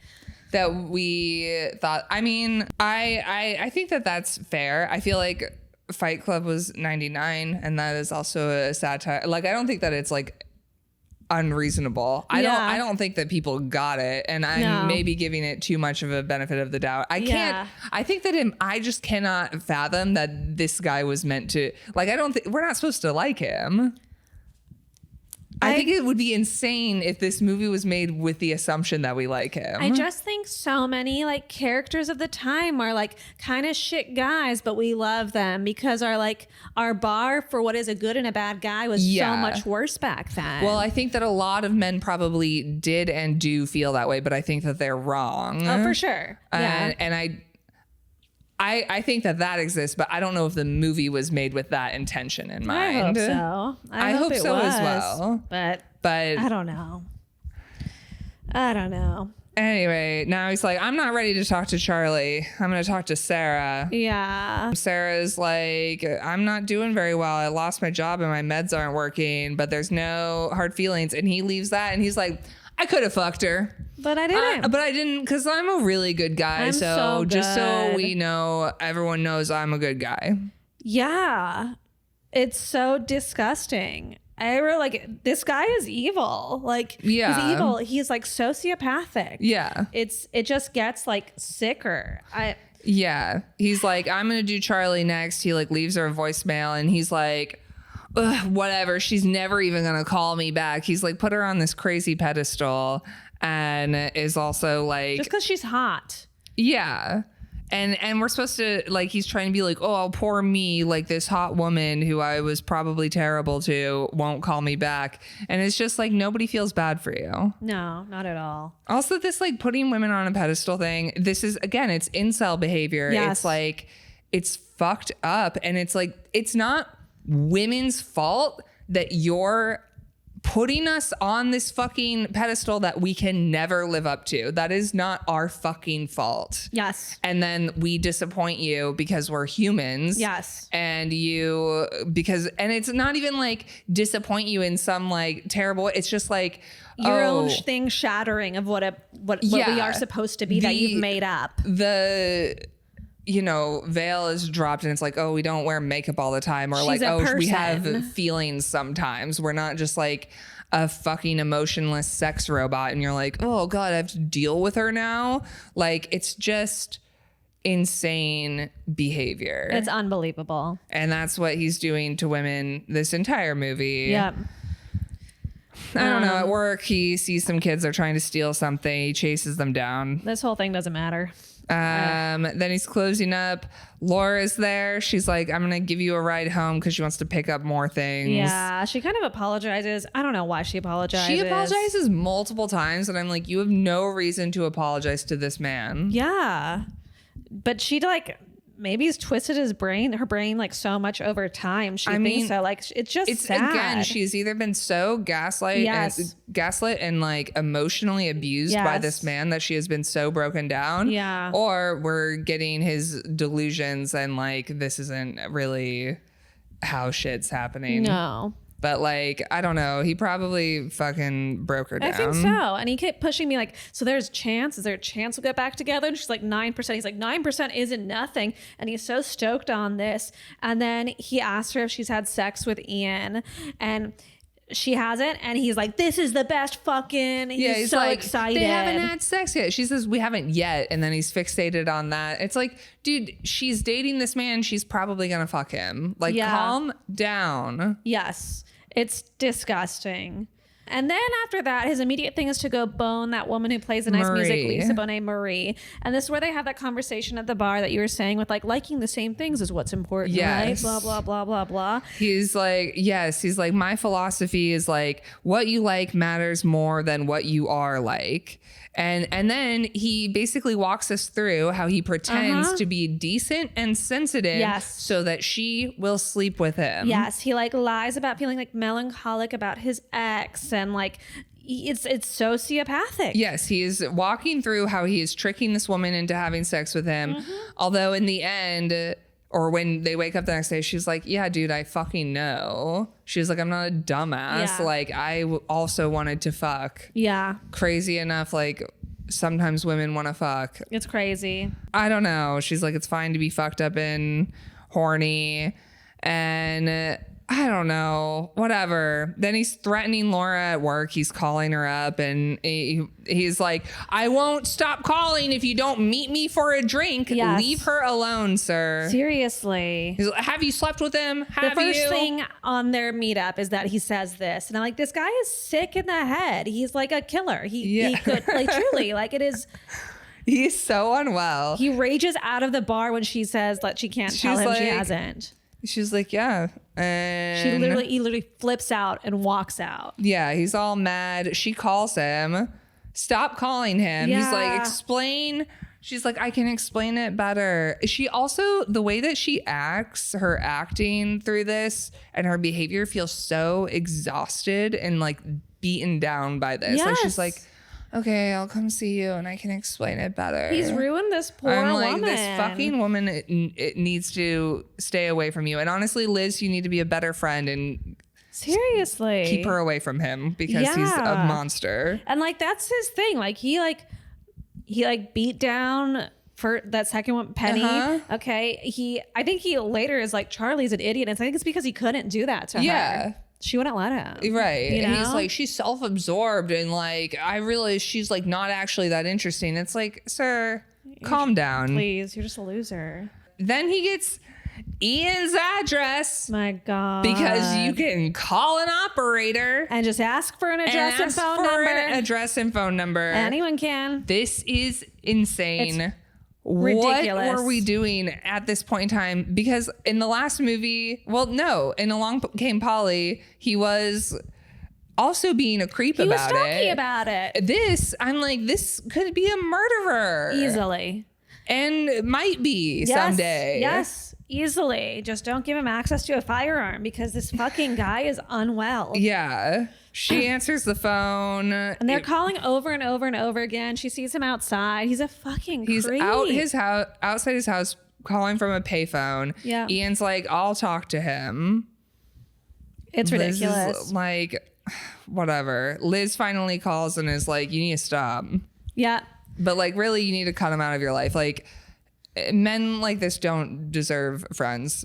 That we thought, I mean, I think that that's fair. I feel like Fight Club was 99, and that is also a satire. Like, I don't think that it's like unreasonable. I don't think that people got it, and I'm maybe giving it too much of a benefit of the doubt. I think that I just cannot fathom that this guy was meant to, like, I don't think we're not supposed to like him. I think it would be insane if this movie was made with the assumption that we like him. I just think so many like characters of the time are like kind of shit guys, but we love them because our bar for what is a good and a bad guy was so much worse back then. Well, I think that a lot of men probably did and do feel that way, but I think that they're wrong. Oh, for sure. Yeah. And I think that exists, but I don't know if the movie was made with that intention in mind. I hope so. I hope so as well. But I don't know. Anyway, now he's like, I'm not ready to talk to Charlie. I'm going to talk to Sarah. Yeah. Sarah's like, I'm not doing very well. I lost my job and my meds aren't working, but there's no hard feelings. And he leaves that and he's like, I could have fucked her. But I didn't. But I didn't because I'm a really good guy. I'm so just so good. we know, everyone knows I'm a good guy. Yeah. It's so disgusting. I wrote like, this guy is evil. Like, he's evil. He's like sociopathic. Yeah. It just gets like sicker. Yeah. He's like, I'm going to do Charlie next. He like leaves her a voicemail and he's like, ugh, whatever. She's never even going to call me back. He's like, put her on this crazy pedestal and is also like, just because she's hot. Yeah. And we're supposed to, like, he's trying to be like, oh, poor me, like this hot woman who I was probably terrible to won't call me back. And it's just like, nobody feels bad for you. No, not at all. Also, this like putting women on a pedestal thing, this is, again, it's incel behavior. Yes. It's like, it's fucked up. And it's like, it's not women's fault that you're putting us on this fucking pedestal that we can never live up to. That is not our fucking fault. Yes. And then we disappoint you because we're humans. Yes. And it's not even like disappoint you in some like terrible, it's just like your own thing shattering of what we are supposed to be that you've made up. Veil is dropped and it's like, oh, we don't wear makeup all the time. Or She's like, a oh, we person. have feelings sometimes. We're not just like a fucking emotionless sex robot. And you're like, oh God, I have to deal with her now. Like, it's just insane behavior. It's unbelievable. And that's what he's doing to women this entire movie. Yep. I don't know. At work, he sees some kids are trying to steal something. He chases them down. This whole thing doesn't matter. Then he's closing up. Laura's there. She's like, I'm going to give you a ride home because she wants to pick up more things. Yeah, she kind of apologizes. I don't know why she apologizes. She apologizes multiple times. And I'm like, you have no reason to apologize to this man. Yeah. But she like maybe has twisted her brain like so much over time. She thinks so. Like, it's sad. Again, she's either been so gaslit and like emotionally abused by this man that she has been so broken down. Yeah. Or we're getting his delusions and like, this isn't really how shit's happening. No. But like, I don't know. He probably fucking broke her down. I think so. And he kept pushing me like, so there's a chance. Is there a chance we'll get back together? And she's like, 9%. He's like, 9% isn't nothing. And he's so stoked on this. And then he asked her if she's had sex with Ian. And she hasn't. And he's like, this is the best fucking. He's so like, excited. They haven't had sex yet. She says, we haven't yet. And then he's fixated on that. It's like, dude, she's dating this man. She's probably going to fuck him. Like, calm down. Yes. It's disgusting. And then after that, his immediate thing is to go bone that woman who plays the nice music, Lisa Bonet Marie. And this is where they have that conversation at the bar that you were saying with like liking the same things is what's important, right? Blah, blah, blah, blah, blah. He's like, yes. He's like, my philosophy is like what you like matters more than what you are like. And then he basically walks us through how he pretends to be decent and sensitive so that she will sleep with him. Yes. He like lies about feeling like melancholic about his ex and like it's sociopathic. Yes. He is walking through how he is tricking this woman into having sex with him. Although in the end, or when they wake up the next day, she's like, yeah, dude, I fucking know. She's like, I'm not a dumbass. Yeah. Like, I also wanted to fuck. Yeah. Crazy enough, like, sometimes women want to fuck. It's crazy. I don't know. She's like, it's fine to be fucked up and horny. And I don't know, whatever. Then he's threatening Laura at work. He's calling her up and he's like, I won't stop calling if you don't meet me for a drink. Yes. Leave her alone, sir. Seriously. He's like, have you slept with him? The first thing on their meetup is that he says this. And I'm like, this guy is sick in the head. He's like a killer. He could, like, truly, like it is. He's so unwell. He rages out of the bar when she says that she can't tell him she hasn't. She's like, yeah. And he literally flips out and walks out. Yeah, he's all mad. She calls him. Stop calling him. Yeah. He's like, explain. She's like, I can explain it better. She also, the way that she acts, her acting through this and her behavior feels so exhausted and like beaten down by this. Yes. Like she's like, okay, I'll come see you and I can explain it better. He's ruined this poor woman. This fucking woman, it needs to stay away from you. And honestly, Liz, you need to be a better friend and seriously keep her away from him because he's a monster. And like, that's his thing. Like he beat down for that second one, Penny. Okay. I think he later is like, Charlie's an idiot. And I think it's because he couldn't do that to her. She wouldn't let him. Right. You know? And he's like, she's self-absorbed and like, I realize she's like not actually that interesting. It's like, sir, calm down. Please, you're just a loser. Then he gets Ian's address. My God. Because you can call an operator. And just ask for an address and phone number. An address and phone number. Anyone can. This is insane. It's ridiculous. What were we doing at this point in time? Because in the last movie, in Along Came Polly, he was also being a creep about it. He was talking about it. I'm like, this could be a murderer. Easily. And might be someday. Yes, easily. Just don't give him access to a firearm because this fucking guy is unwell. Yeah. She answers the phone. And they're calling over and over and over again. She sees him outside. He's a fucking creep. He's outside his house calling from a payphone. Yeah. Ian's like, I'll talk to him. It's Liz ridiculous. is like, whatever. Liz finally calls and is like, you need to stop. Yeah. But like, really, you need to cut him out of your life. Like, men like this don't deserve friends.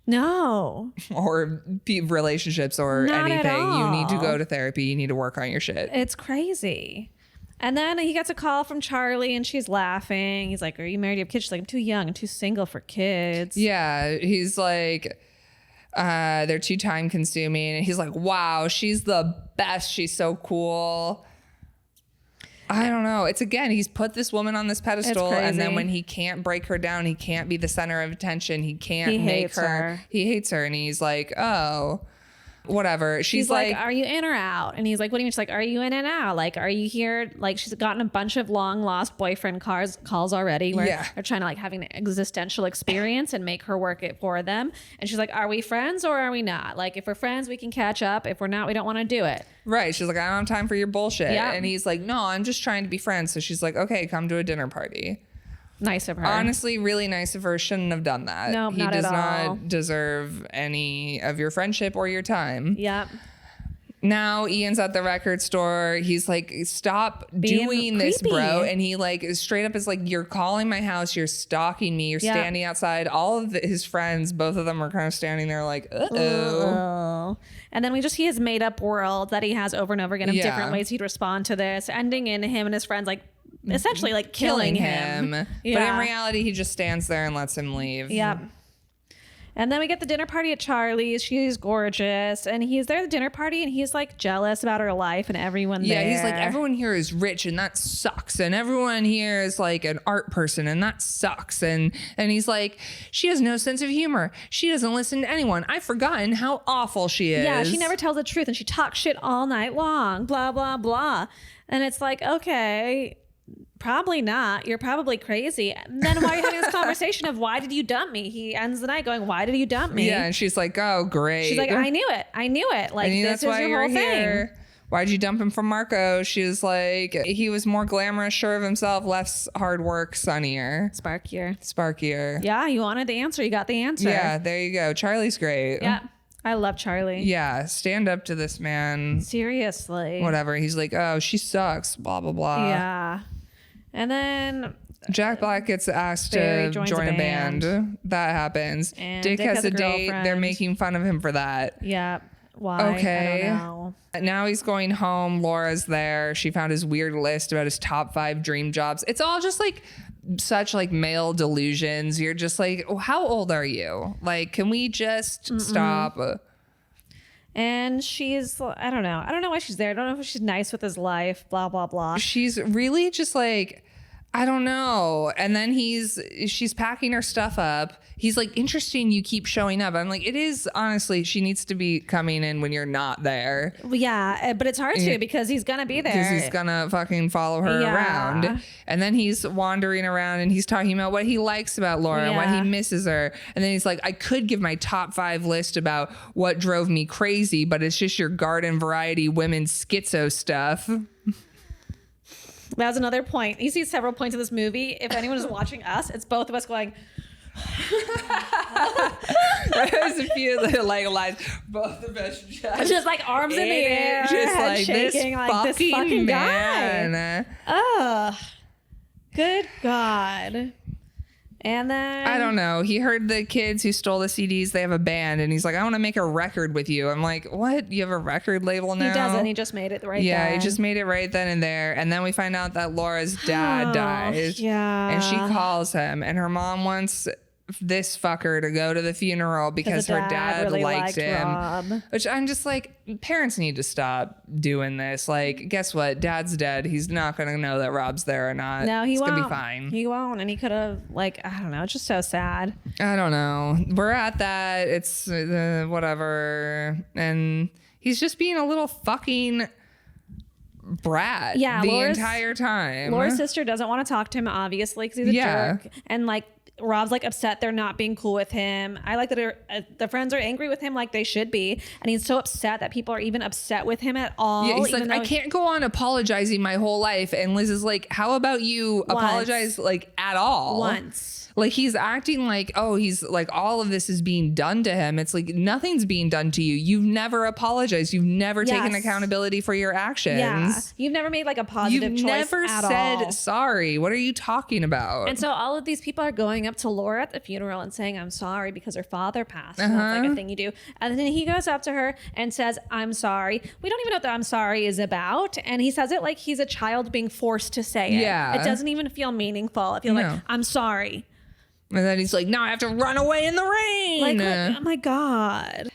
No. Or relationships or Not anything. at all. You need to go to therapy. You need to work on your shit. It's crazy. And then he gets a call from Charlie and she's laughing. He's like, are you married? Do you have kids? She's like, I'm too young. I'm too single for kids. Yeah. He's like, they're too time consuming. And he's like, wow, she's the best. She's so cool. I don't know. It's again, he's put this woman on this pedestal, and then when he can't break her down, he can't be the center of attention. He can't make her. He hates her, and he's like, oh, whatever. She's like, are you in or out? And he's like, what do you mean? She's like, are you in and out? Like, are you here? Like, she's gotten a bunch of long lost boyfriend calls already where they're trying to like having an existential experience and make her work it for them. And she's like, are we friends or are we not? Like, if we're friends, we can catch up. If we're not, we don't want to do it. Right. She's like, I don't have time for your bullshit. Yeah. And he's like, no, I'm just trying to be friends. So she's like, okay, come to a dinner party. Nice of her. Honestly, really nice of her. Shouldn't have done that. No, he not does at all. not deserve any of your friendship or your time. Yep. Now Ian's at the record store. He's like, stop doing this, bro. And he like straight up is like, you're calling my house. You're stalking me. You're standing outside. All of his friends, both of them are kind of standing there like, uh-oh. And then we just see his made up world that he has over and over again of different ways he'd respond to this, ending in him and his friends like essentially like killing him. But in reality, he just stands there and lets him leave. Yep. And then we get the dinner party at Charlie's. She's gorgeous. And he's there at the dinner party and he's like jealous about her life and everyone there. Yeah, he's like, everyone here is rich and that sucks. And everyone here is like an art person and that sucks. And he's like, she has no sense of humor. She doesn't listen to anyone. I've forgotten how awful she is. Yeah, she never tells the truth and she talks shit all night long. Blah, blah, blah. And it's like, okay, probably not. You're probably crazy. And then why are you having this conversation of why did you dump me? He ends the night going, why did you dump me? Yeah, and she's like, oh, great. She's like, I knew it. I knew it. Like, this is your whole thing. Why'd you dump him from Marco? She was like, he was more glamorous, sure of himself, less hard work, sunnier. Sparkier. Yeah, you wanted the answer. You got the answer. Yeah, there you go. Charlie's great. Yeah. I love Charlie. Yeah, stand up to this man. Seriously. Whatever. He's like, oh, she sucks, blah, blah, blah. Yeah. And then Jack Black gets asked to join a band. That happens. And Dick has a date. girlfriend. They're making fun of him for that. Yeah. Why? Okay. I don't know. Now he's going home. Laura's there. She found his weird list about his top 5 dream jobs. It's all just like such like male delusions. You're just like, oh, how old are you? Like, can we just stop? And she's, I don't know. I don't know why she's there. I don't know if she's nice with his life, blah, blah, blah. She's really just like, I don't know. And then she's packing her stuff up. He's like, interesting, you keep showing up. I'm like, it is, honestly, she needs to be coming in when you're not there. Well, yeah, but it's hard to because he's going to be there. Because he's going to fucking follow her around. And then he's wandering around and he's talking about what he likes about Laura and what he misses her. And then he's like, I could give my top 5 list about what drove me crazy, but it's just your garden variety women's schizo stuff. That was another point. You see several points of this movie. If anyone is watching us, it's both of us going. There's a few like lines. Both of us just like arms in the air, just like shaking, this, like fucking this fucking man. guy. Ugh. Good God. And then I don't know. He heard the kids who stole the CDs, they have a band, and he's like, I want to make a record with you. I'm like, what? You have a record label now? He doesn't. He just made it right Yeah, then. he just made it right then and there. And then we find out that Laura's dad dies. Yeah. And she calls him, and her mom wants this fucker to go to the funeral because her dad really liked him. Rob. Which I'm just like, parents need to stop doing this. Like, guess what? Dad's dead. He's not going to know that Rob's there or not. No, he won't. It's going to be fine. He won't. And he could have, like, I don't know. It's just so sad. I don't know. We're at that. It's whatever. And he's just being a little fucking brat the entire time. Laura's sister doesn't want to talk to him, obviously, because he's a jerk. And, like, Rob's like upset they're not being cool with him. I like that the friends are angry with him like they should be. And he's so upset that people are even upset with him at all. Yeah, he's like, I can't go on apologizing my whole life. And Liz is like, how about you apologize like at all? Once. Like he's acting like, oh, he's like all of this is being done to him. It's like nothing's being done to you. You've never apologized. You've never taken accountability for your actions. Yeah. You've never made like a positive choice. You've never said all. Sorry. What are you talking about? And so all of these people are going up to Laura at the funeral and saying, I'm sorry because her father passed. And that's like a thing you do. And then he goes up to her and says, I'm sorry. We don't even know what the I'm sorry is about. And he says it like he's a child being forced to say it. Yeah. It doesn't even feel meaningful. I feel like, I'm sorry. And then he's like, now I have to run away in the rain. Like, oh my God.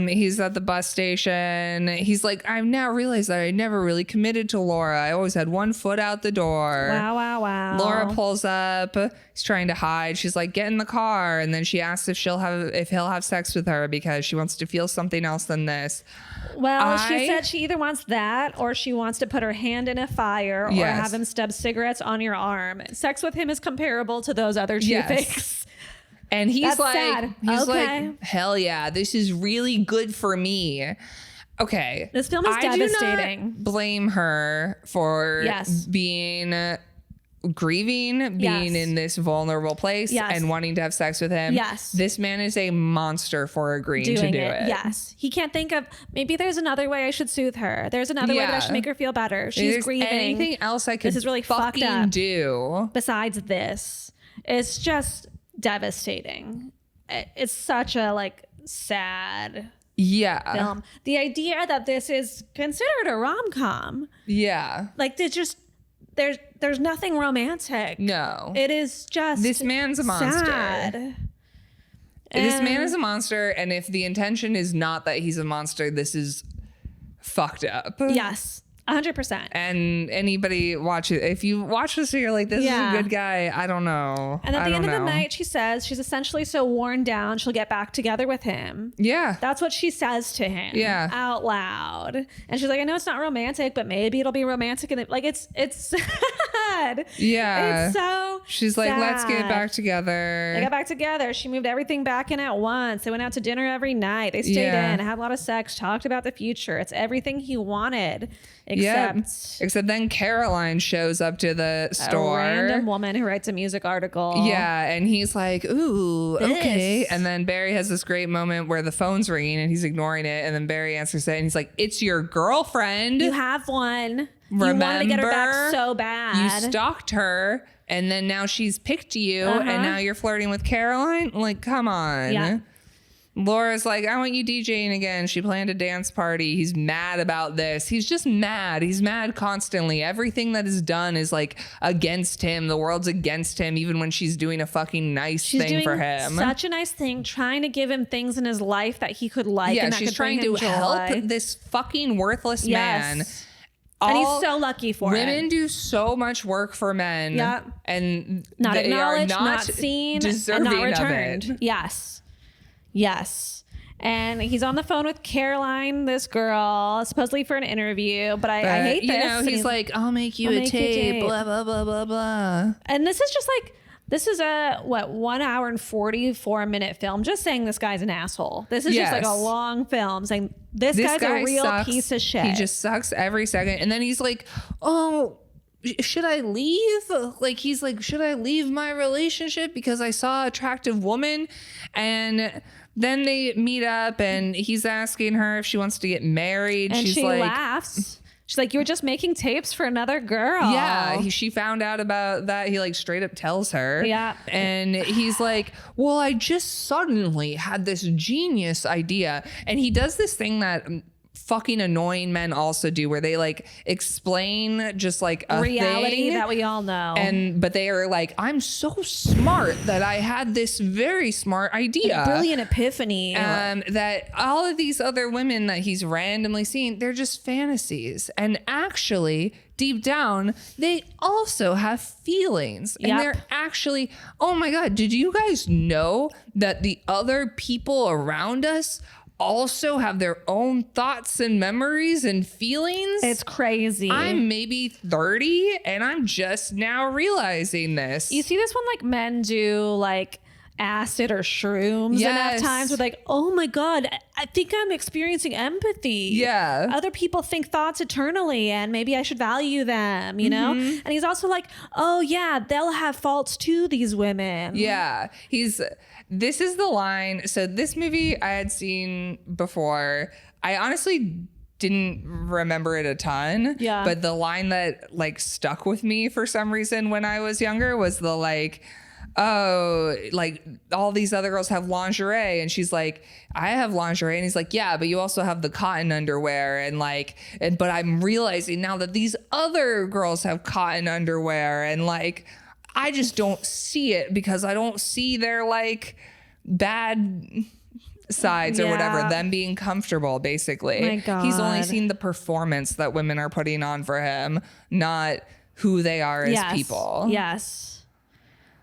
He's at the bus station. He's like, I've now realized that I never really committed to Laura. I always had one foot out the door. Wow. Laura pulls up. He's trying to hide. She's like, get in the car. And then she asks if he'll have sex with her because she wants to feel something else than this. Well, she said she either wants that or she wants to put her hand in a fire or have him stub cigarettes on your arm. Sex with him is comparable to those other two things. And he's That's like, sad. like, hell yeah, this is really good for me. Okay. This film is devastating. Do not blame her for being grieving, being in this vulnerable place and wanting to have sex with him. Yes. This man is a monster for agreeing to do it. Yes. He can't think of, maybe there's another way I should soothe her. There's another way that I should make her feel better. She's grieving. Anything else I could this is really fucked up do besides this? It's just devastating. It's such a like sad film. The idea that this is considered a rom-com. Yeah. Like there's nothing romantic. No. It is just this man's a monster. Sad. This man is a monster, and if the intention is not that he's a monster, this is fucked up. Yes. 100%. And anybody watch it. If you watch this and you're like, this is a good guy, I don't know. And at the end of the night, she says she's essentially so worn down, she'll get back together with him. Yeah. That's what she says to him. Yeah. Out loud. And she's like, I know it's not romantic, but maybe it'll be romantic. And it's sad. Yeah. It's so She's like, sad. let's get back together. They got back together. She moved everything back in at once. They went out to dinner every night. They stayed in, had a lot of sex, talked about the future. It's everything he wanted. Except then Caroline shows up to the store. A random woman who writes a music article. Yeah, and he's like, ooh, okay. And then Barry has this great moment where the phone's ringing and he's ignoring it. And then Barry answers it and he's like, it's your girlfriend. You have one. Remember, you wanted to get her back so bad. You stalked her and then now she's picked you and now you're flirting with Caroline? Like, come on. Yeah. Laura's like, I want you DJing again. She planned a dance party. He's mad about this. He's just mad. He's mad constantly. Everything that is done is like against him. The world's against him, even when she's doing a fucking nice thing for him. Such a nice thing, trying to give him things in his life that he could like. Yeah, and that she's could trying to help this fucking worthless man. And he's so lucky for it. Women do so much work for men. Yeah. And not they acknowledged, are not seen, deserving and not returned. of it. Yes. And he's on the phone with Caroline, this girl, suppostely for an interview. But I hate this. You know, he's like, I'll make you a tape, blah, blah, blah, blah, blah. And this is just like, this is a, 1 hour and 44-minute film. Just saying this guy's an asshole. This is just like a long film saying this guy's a real piece of shit. He just sucks every second. And then he's like, oh, should I leave? Like, he's like, should I leave my relationship because I saw an attractive woman? And then they meet up and he's asking her if she wants to get married. And she's she like, laughs. She's like, you were just making tapes for another girl. Yeah, she found out about that. He like straight up tells her. Yeah. And he's like, well, I just suddenly had this genius idea. And he does this thing that fucking annoying men also do where they like explain just like a reality thing, that we all know. But they are like, I'm so smart that I had this very smart idea. A brilliant epiphany. That all of these other women that he's randomly seeing, they're just fantasies. And actually, deep down, they also have feelings. And they're actually, oh my God, did you guys know that the other people around us also have their own thoughts and memories and feelings? It's crazy. I'm maybe 30 and I'm just now realizing this. You see this when like men do like acid or shrooms enough times with like, oh my God, I think I'm experiencing empathy. Yeah. Other people think thoughts eternally and maybe I should value them, you know? And he's also like, oh yeah, they'll have faults too, these women. Yeah. This is the line. So this movie I had seen before. I honestly didn't remember it a ton. Yeah. But the line that like stuck with me for some reason when I was younger was the like, oh, like all these other girls have lingerie. And she's like, I have lingerie. And he's like, yeah, but you also have the cotton underwear. And like, but I'm realizing now that these other girls have cotton underwear. And like, I just don't see it because I don't see their like bad sides or whatever, them being comfortable basically. My God. He's only seen the performance that women are putting on for him, not who they are as people. Yes.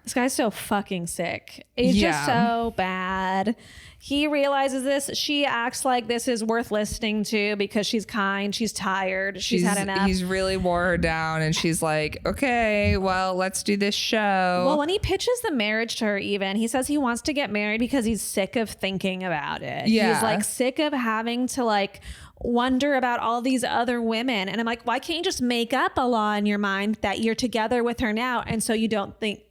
This guy's so fucking sick. He's just so bad. He realizes this. She acts like this is worth listening to because she's kind. She's tired. She's had enough. He's really wore her down, and she's like, okay, well, let's do this show. Well, when he pitches the marriage to her, even, he says he wants to get married because he's sick of thinking about it. Yeah. He's like sick of having to like wonder about all these other women. And I'm like, why can't you just make up a law in your mind that you're together with her now, and so you don't think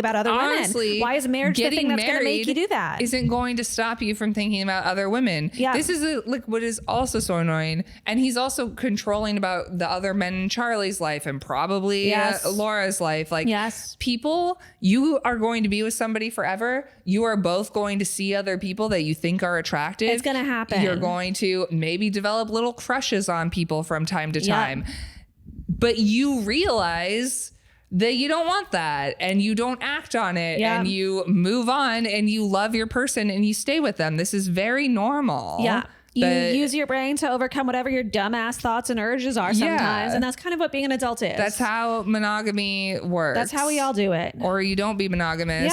about other Honestly, women? Why is marriage the thing that's going to make you do that? Isn't going to stop you from thinking about other women. Yeah. This is like what is also so annoying. And he's also controlling about the other men in Charlie's life and probably Laura's life. Like, people, you are going to be with somebody forever. You are both going to see other people that you think are attractive. It's going to happen. You're going to maybe develop little crushes on people from time to time. But you realize that you don't want that, and you don't act on it, and you move on, and you love your person, and you stay with them. This is very normal. Yeah. You use your brain to overcome whatever your dumbass thoughts and urges are sometimes. And that's kind of what being an adult is. That's how monogamy works. That's how we all do it. Or you don't be monogamous,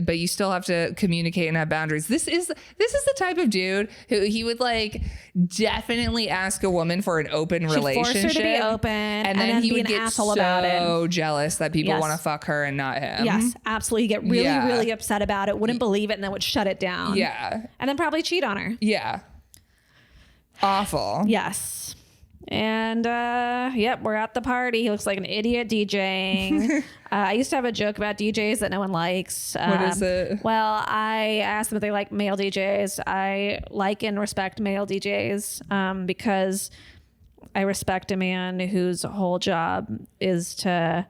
but you still have to communicate and have boundaries. This is the type of dude who he would like definitely ask a woman for an open relationship. Force her to be open, and then he would get so jealous that people want to fuck her and not him. Yes, absolutely. He'd get really, really upset about it, wouldn't believe it, and then would shut it down. Yeah. And then probably cheat on her. Yeah. Awful. Yes. And we're at the party. He looks like an idiot DJing. I used to have a joke about DJs that no one likes. What is it? Well, I asked them if they like male DJs. I like and respect male DJs because I respect a man whose whole job is to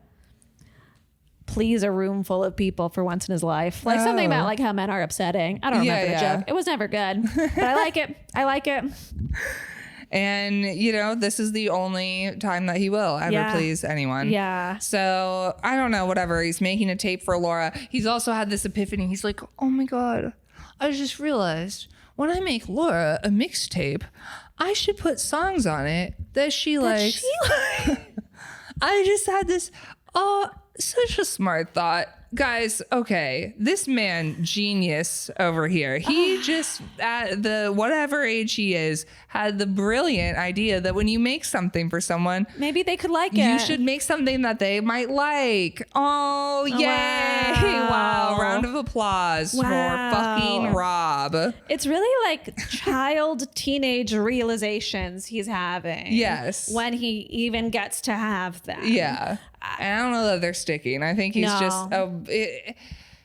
please a room full of people for once in his life. Like something about like how men are upsetting. I don't remember the joke. It was never good, but I like it. I like it. And, you know, this is the only time that he will ever please anyone. Yeah. So I don't know, whatever. He's making a tape for Laura. He's also had this epiphany. He's like, oh my God, I just realized when I make Laura a mixtape, I should put songs on it that she likes. I just had this, such a smart thought. Guys, okay, this man, genius over here, he just, at the whatever age he is, had the brilliant idea that when you make something for someone, maybe they could like it. You should make something that they might like. Oh, yay. Wow. Round of applause for fucking Rob. It's really like child teenage realizations he's having. Yes. When he even gets to have them. Yeah. I don't know that they're sticking. I think he's just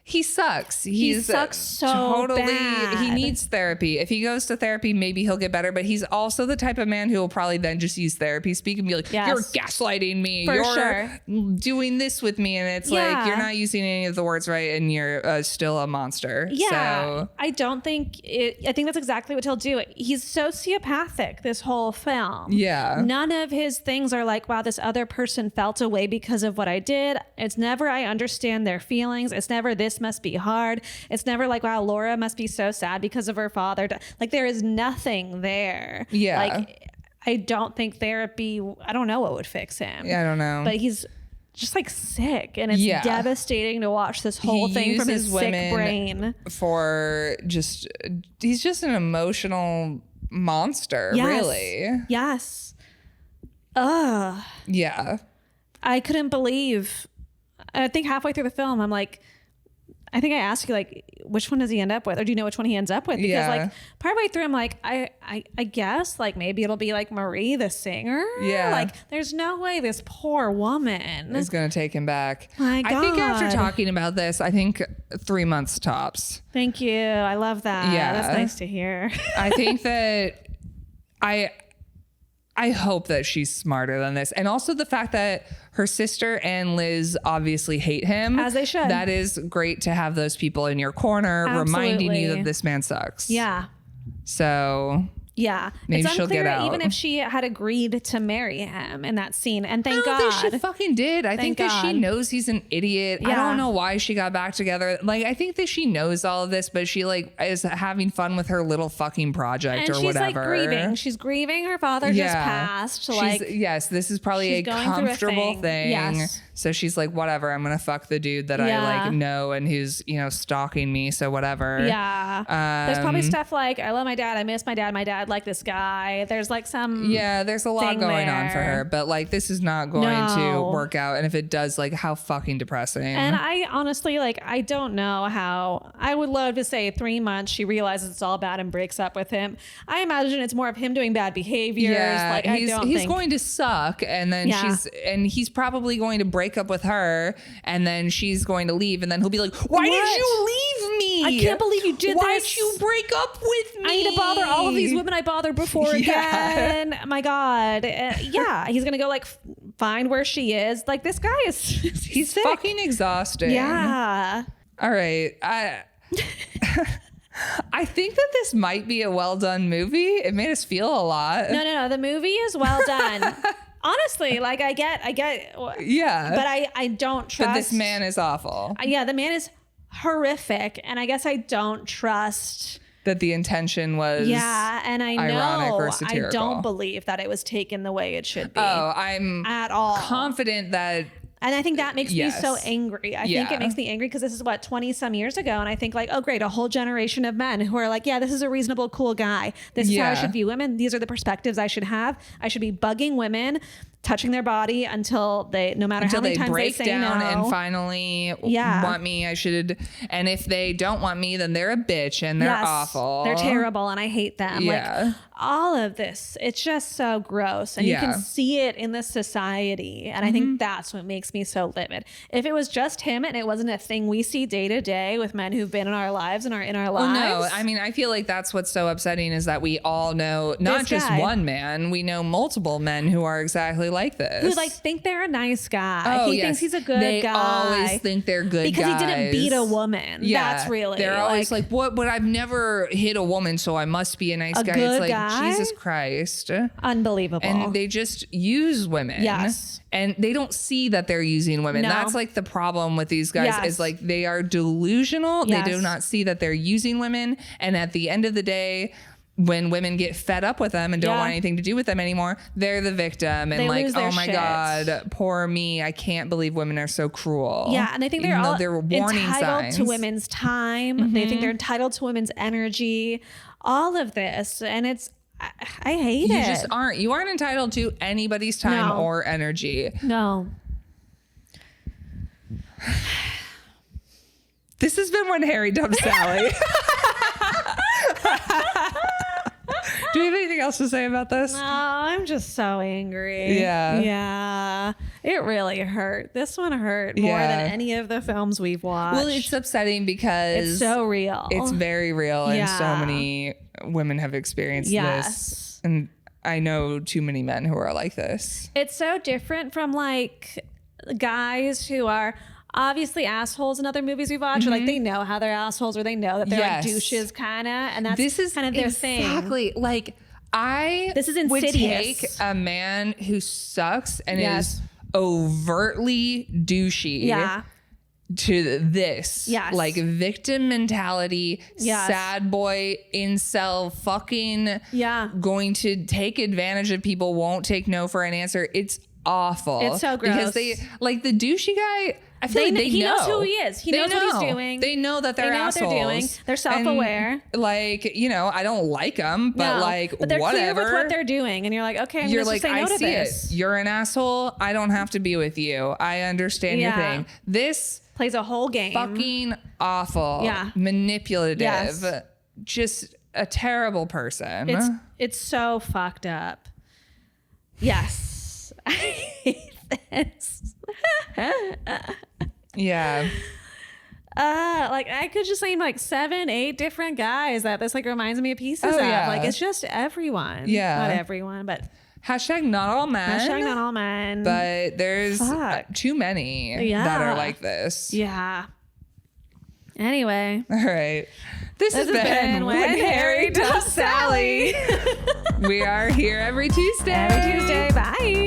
he sucks. He sucks so totally bad. He needs therapy. If he goes to therapy, maybe he'll get better. But he's also the type of man who will probably then just use therapy speak and be like, "You're gaslighting me. You're doing this with me," and it's like you're not using any of the words right, and you're still a monster. Yeah, so. I don't think I think that's exactly what he'll do. He's sociopathic this whole film. Yeah, none of his things are like, wow, this other person felt a way because of what I did. It's never I understand their feelings. It's never this must be hard. It's never like, wow, Laura must be so sad because of her father. Like there is nothing there. Yeah. Like I don't think therapy, I don't know what would fix him. Yeah, I don't know. But he's just like sick, and it's devastating to watch this whole thing from his sick brain. For just, he's just an emotional monster, really. Yes. Ugh. Yeah. I couldn't believe, I think halfway through the film, I'm like, I think I asked you like, which one does he end up with? Or do you know which one he ends up with? Because like partway through, I'm like, I guess like maybe it'll be like Marie, the singer. Yeah. Like there's no way this poor woman is going to take him back. My God. I think after talking about this, I think 3 months tops. Thank you. I love that. Yeah. That's nice to hear. I think that I hope that she's smarter than this. And also the fact that her sister and Liz obviously hate him. As they should. That is great to have those people in your corner reminding you that this man sucks. Yeah. So Yeah. Maybe it's she'll unclear get out. even if she had agreed to marry him in that scene. And thank God. I don't think she fucking did. I think that she God. knows he's an idiot. I don't know why she got back together. Like, I think that she knows all of this, but she like is having fun with her little fucking project and or she's whatever. like grieving. She's grieving her father just passed. Like, yes, this is probably a comfortable thing. Yes. So she's like, whatever, I'm gonna fuck the dude that I like know and who's, you know, stalking me. So whatever. Yeah. There's probably stuff like, I love my dad. I miss my dad. My dad like this guy. There's like some. Yeah, there's a lot going on for her, but like this is not going to work out. And if it does, like how fucking depressing. And I honestly, like, I don't know how. I would love to say 3 months she realizes it's all bad and breaks up with him. I imagine it's more of him doing bad behaviors. Yeah, like he's going to suck, and then he's probably going to break up with her, and then she's going to leave, and then he'll be like, why did you leave me? I can't believe you did Why'd this. you break up with me? I need to bother all of these women I bothered before again. My God. Yeah. He's going to go like find where she is. Like this guy is he's sick. Fucking exhausting. Yeah. All right. I think that this might be a well done movie. It made us feel a lot. No. The movie is well done. Honestly, like I get. Yeah. But I don't trust. But this man is awful. The man is horrific. And I guess I don't trust that the intention was and I ironic know or satirical. I don't believe that it was taken the way it should be. I'm at all confident that. And I think that makes me so angry. I think it makes me angry because this is 20 some years ago. And I think like, oh great, a whole generation of men who are like, yeah, this is a reasonable, cool guy. This is how I should view women. These are the perspectives I should have. I should be bugging women, touching their body until no matter how many times break they say down no. and finally want me. And if they don't want me, then they're a bitch and they're awful. They're terrible and I hate them. Yeah. Like all of this, it's just so gross. And you can see it in the society. And I think that's what makes me so livid. If it was just him and it wasn't a thing we see day to day with men who've been in our lives and are in our lives. No, I mean, I feel like that's what's so upsetting is that we all know not just one man, we know multiple men who are exactly like this. Who like think they're a nice guy. He thinks he's a good guy. They always think they're good because guys. He didn't beat a woman. Yeah, that's really. They're always like, what? But I've never hit a woman, so I must be a nice guy. It's like guy? Jesus Christ, unbelievable. And they just use women. Yes. And they don't see that they're using women. No. That's like the problem with these guys is like they are delusional. They do not see that they're using women. And at the end of the day, when women get fed up with them and don't want anything to do with them anymore, they're the victim. And they like, oh my shit. God, poor me. I can't believe women are so cruel. Yeah. And I think they're all warning entitled signs. to women's time. They think they're entitled to women's energy. All of this. And I hate it. You just aren't. You aren't entitled to anybody's time or energy. No. This has been When Harry Dumped Sally. Do you have anything else to say about this? No, I'm just so angry. Yeah. Yeah. It really hurt. This one hurt more than any of the films we've watched. Well, it's upsetting because it's so real. It's very real. And so many women have experienced this. And I know too many men who are like this. It's so different from like guys who are obviously assholes in other movies we've watched. Or like they know how they're assholes or they know that they're like douches kind of. And that's kind of their thing. Exactly. Like this is insidious. Would take a man who sucks and is overtly douchey to this. Like victim mentality, sad boy, incel, fucking going to take advantage of people, won't take no for an answer. It's awful. It's so gross. Because they like the douchey guy. I feel like he knows who he is. He knows what he's doing. They know that they're assholes. What they're doing. They're self-aware. And, like, you know, I don't like them, but but they're whatever. clear with what they're doing, and you're like, okay, I'm you're going to like, say no I to see this. You're an asshole. I don't have to be with you. I understand your thing. This plays a whole game. Fucking awful. Yeah. Manipulative. Yes. Just a terrible person. It's so fucked up. Yes. I hate this. Yeah. Like I could just name like 7, 8 different guys that this like reminds me of pieces of. Like it's just everyone. Yeah. Not everyone, but hashtag not all men. Hashtag not all men. But there's too many that are like this. Yeah. Anyway. All right. This has been When Harry Dumped Sally. We are here every Tuesday. Every Tuesday. Bye.